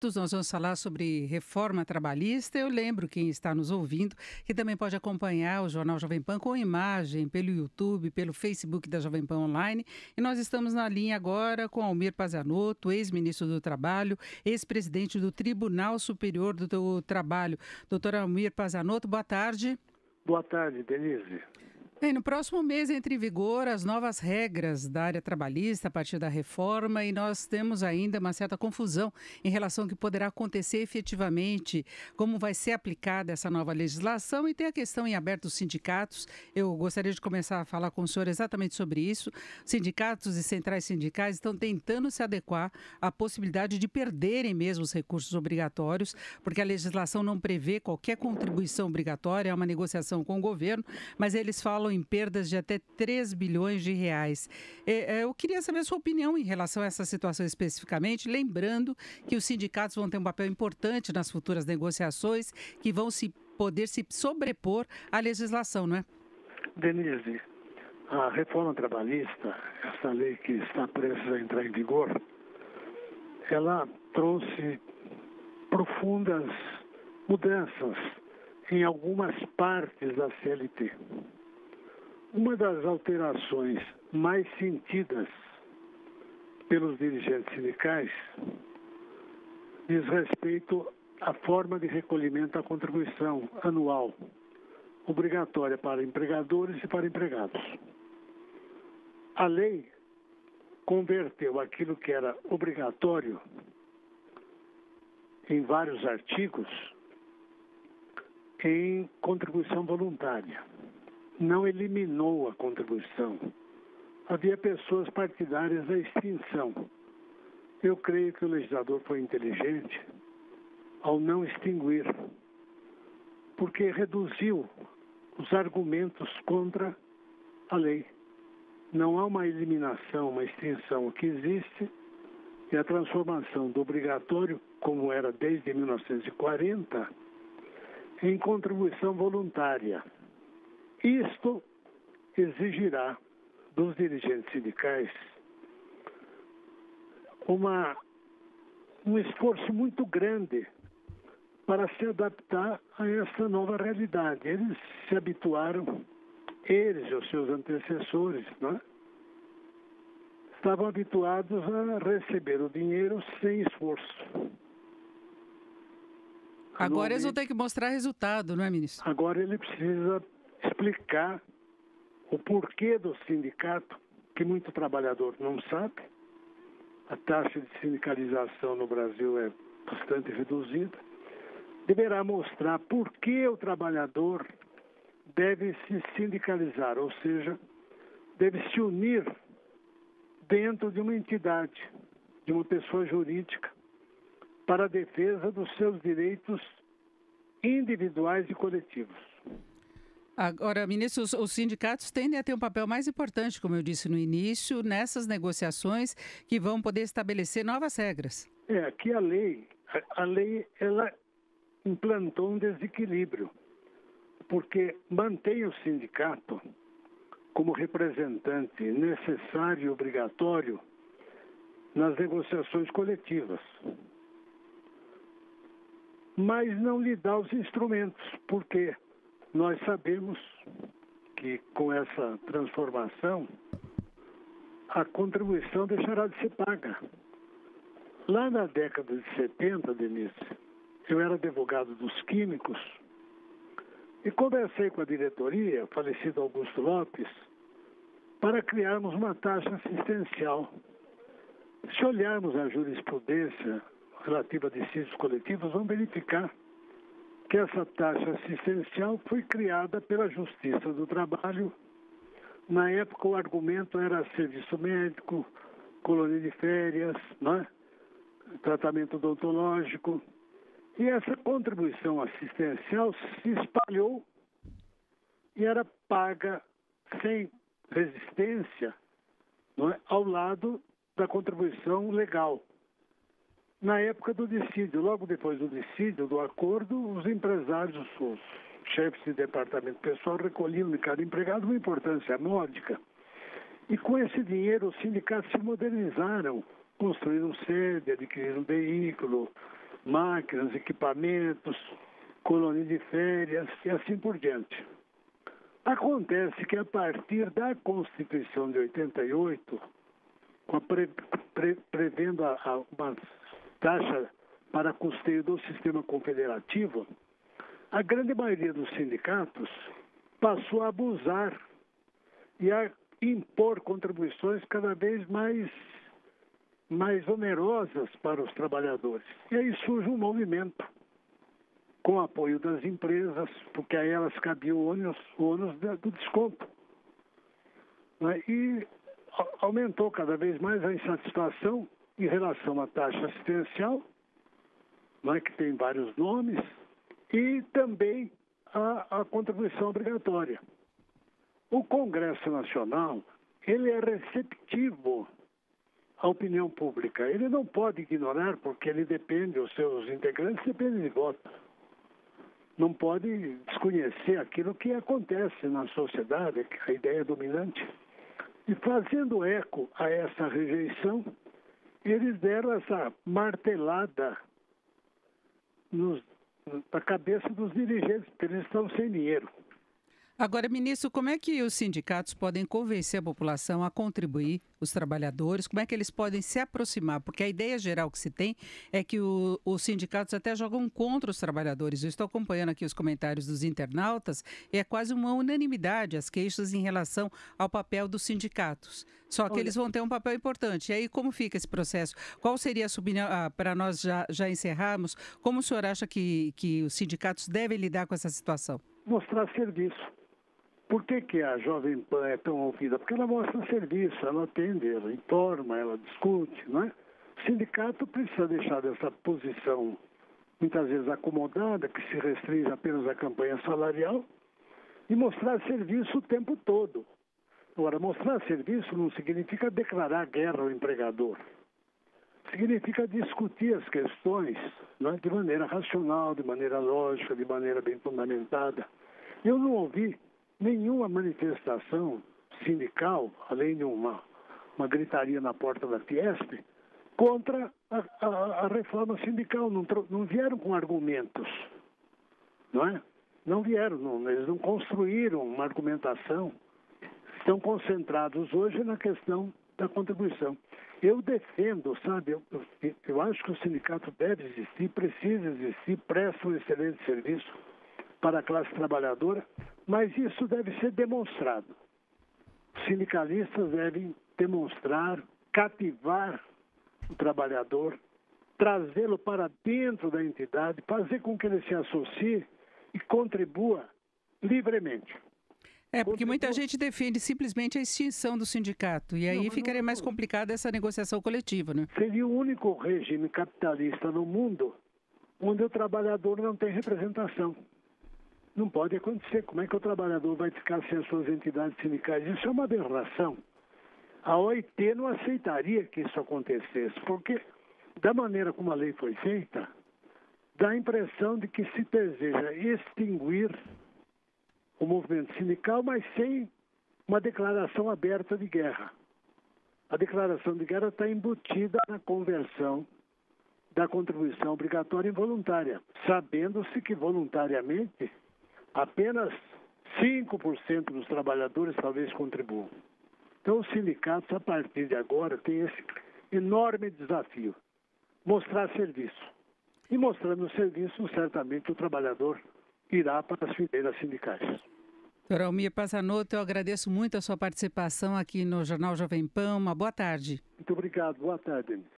Nós vamos falar sobre reforma trabalhista. Eu lembro quem está nos ouvindo que também pode acompanhar o Jornal Jovem Pan com imagem pelo YouTube, pelo Facebook da Jovem Pan Online. E nós estamos na linha agora com Almir Pazanotto, ex-ministro do Trabalho, ex-presidente do Tribunal Superior do Trabalho. Doutor Almir Pazanotto, boa tarde. Boa tarde, Denise. Bem, no próximo mês entra em vigor as novas regras da área trabalhista a partir da reforma e nós temos ainda uma certa confusão em relação ao que poderá acontecer efetivamente, como vai ser aplicada essa nova legislação e tem a questão em aberto dos sindicatos. Eu gostaria de começar a falar com o senhor exatamente sobre isso. Sindicatos e centrais sindicais estão tentando se adequar à possibilidade de perderem mesmo os recursos obrigatórios, porque a legislação não prevê qualquer contribuição obrigatória, é uma negociação com o governo, mas eles falam em perdas de até 3 bilhões de reais. Eu queria saber a sua opinião em relação a essa situação especificamente, lembrando que os sindicatos vão ter um papel importante nas futuras negociações, que vão poder se sobrepor à legislação, não é? Denise, a reforma trabalhista, essa lei que está prestes a entrar em vigor, ela trouxe profundas mudanças em algumas partes da CLT. Uma das alterações mais sentidas pelos dirigentes sindicais diz respeito à forma de recolhimento da contribuição anual, obrigatória para empregadores e para empregados. A lei converteu aquilo que era obrigatório em vários artigos em contribuição voluntária. Não eliminou a contribuição. Havia pessoas partidárias da extinção. Eu creio que o legislador foi inteligente ao não extinguir, porque reduziu os argumentos contra a lei. Não há uma eliminação, uma extinção. O que existe é a transformação do obrigatório, como era desde 1940, em contribuição voluntária. Isto exigirá dos dirigentes sindicais um esforço muito grande para se adaptar a essa nova realidade. Eles se habituaram, eles e os seus antecessores, né? Estavam habituados a receber o dinheiro sem esforço. Agora eles vão ter que mostrar resultado, não é, ministro? Agora ele precisa explicar o porquê do sindicato, que muito trabalhador não sabe. A taxa de sindicalização no Brasil é bastante reduzida. Deverá mostrar por que o trabalhador deve se sindicalizar, ou seja, deve se unir dentro de uma entidade, de uma pessoa jurídica, para a defesa dos seus direitos individuais e coletivos. Agora, ministro, os sindicatos tendem a ter um papel mais importante, como eu disse no início, nessas negociações que vão poder estabelecer novas regras. Que a lei ela implantou um desequilíbrio, porque mantém o sindicato como representante necessário e obrigatório nas negociações coletivas, mas não lhe dá os instrumentos, porque nós sabemos que com essa transformação a contribuição deixará de ser paga. Lá na década de 70, Denise, eu era advogado dos químicos e conversei com a diretoria, falecido Augusto Lopes, para criarmos uma taxa assistencial. Se olharmos a jurisprudência relativa a dissídios coletivos, vamos verificar que essa taxa assistencial foi criada pela Justiça do Trabalho. Na época, o argumento era serviço médico, colônia de férias, né? Tratamento odontológico. E essa contribuição assistencial se espalhou e era paga sem resistência, não é? Ao lado da contribuição legal. Na época do dissídio, logo depois do dissídio, do acordo, os empresários, os chefes de departamento pessoal recolhiam de cada empregado uma importância módica. E com esse dinheiro os sindicatos se modernizaram, construíram sede, adquiriram veículo, máquinas, equipamentos, colônia de férias e assim por diante. Acontece que a partir da Constituição de 88, prevendo uma taxa para custeio do sistema confederativo, a grande maioria dos sindicatos passou a abusar e a impor contribuições cada vez mais onerosas para os trabalhadores. E aí surge um movimento com o apoio das empresas, porque a elas cabia o ônus do desconto. Né? E aumentou cada vez mais a insatisfação em relação à taxa assistencial, né, que tem vários nomes, e também a contribuição obrigatória. O Congresso Nacional, ele é receptivo à opinião pública. Ele não pode ignorar, porque ele depende, os seus integrantes dependem de voto. Não pode desconhecer aquilo que acontece na sociedade, que a ideia dominante. E fazendo eco a essa rejeição, eles deram essa martelada na cabeça dos dirigentes, porque eles estão sem dinheiro. Agora, ministro, como é que os sindicatos podem convencer a população a contribuir, os trabalhadores? Como é que eles podem se aproximar? Porque a ideia geral que se tem é que os sindicatos até jogam contra os trabalhadores. Eu estou acompanhando aqui os comentários dos internautas e é quase uma unanimidade as queixas em relação ao papel dos sindicatos. Só que eles vão ter um papel importante. E aí, como fica esse processo? Qual seria a sua opinião, para nós já encerrarmos, como o senhor acha que os sindicatos devem lidar com essa situação? Mostrar serviço. Por que a Jovem Pan é tão ouvida? Porque ela mostra serviço, ela atende, ela informa, ela discute, não é? O sindicato precisa deixar dessa posição, muitas vezes acomodada, que se restringe apenas à campanha salarial, e mostrar serviço o tempo todo. Agora, mostrar serviço não significa declarar guerra ao empregador. Significa discutir as questões, não é? De maneira racional, de maneira lógica, de maneira bem fundamentada. Eu não ouvi nenhuma manifestação sindical, além de uma gritaria na porta da Fiesp, contra a reforma sindical. Não vieram com argumentos, não é? Não vieram, eles não construíram uma argumentação. Estão concentrados hoje na questão da contribuição. Eu defendo, sabe, eu acho que o sindicato deve existir, precisa existir, presta um excelente serviço para a classe trabalhadora, mas isso deve ser demonstrado. Os sindicalistas devem demonstrar, cativar o trabalhador, trazê-lo para dentro da entidade, fazer com que ele se associe e contribua livremente. Porque muita gente defende simplesmente a extinção do sindicato, e aí ficaria mais complicada essa negociação coletiva, né? Seria o único regime capitalista no mundo onde o trabalhador não tem representação. Não pode acontecer. Como é que o trabalhador vai ficar sem as suas entidades sindicais? Isso é uma aberração. A OIT não aceitaria que isso acontecesse, porque, da maneira como a lei foi feita, dá a impressão de que se deseja extinguir o movimento sindical, mas sem uma declaração aberta de guerra. A declaração de guerra está embutida na conversão da contribuição obrigatória em voluntária, sabendo-se que voluntariamente apenas 5% dos trabalhadores talvez contribuam. Então, os sindicatos, a partir de agora, têm esse enorme desafio: mostrar serviço. E mostrando serviço, certamente o trabalhador irá para as fileiras sindicais. Doutor Almir Pazzanotto, eu agradeço muito a sua participação aqui no Jornal Jovem Pan. Uma boa tarde. Muito obrigado. Boa tarde.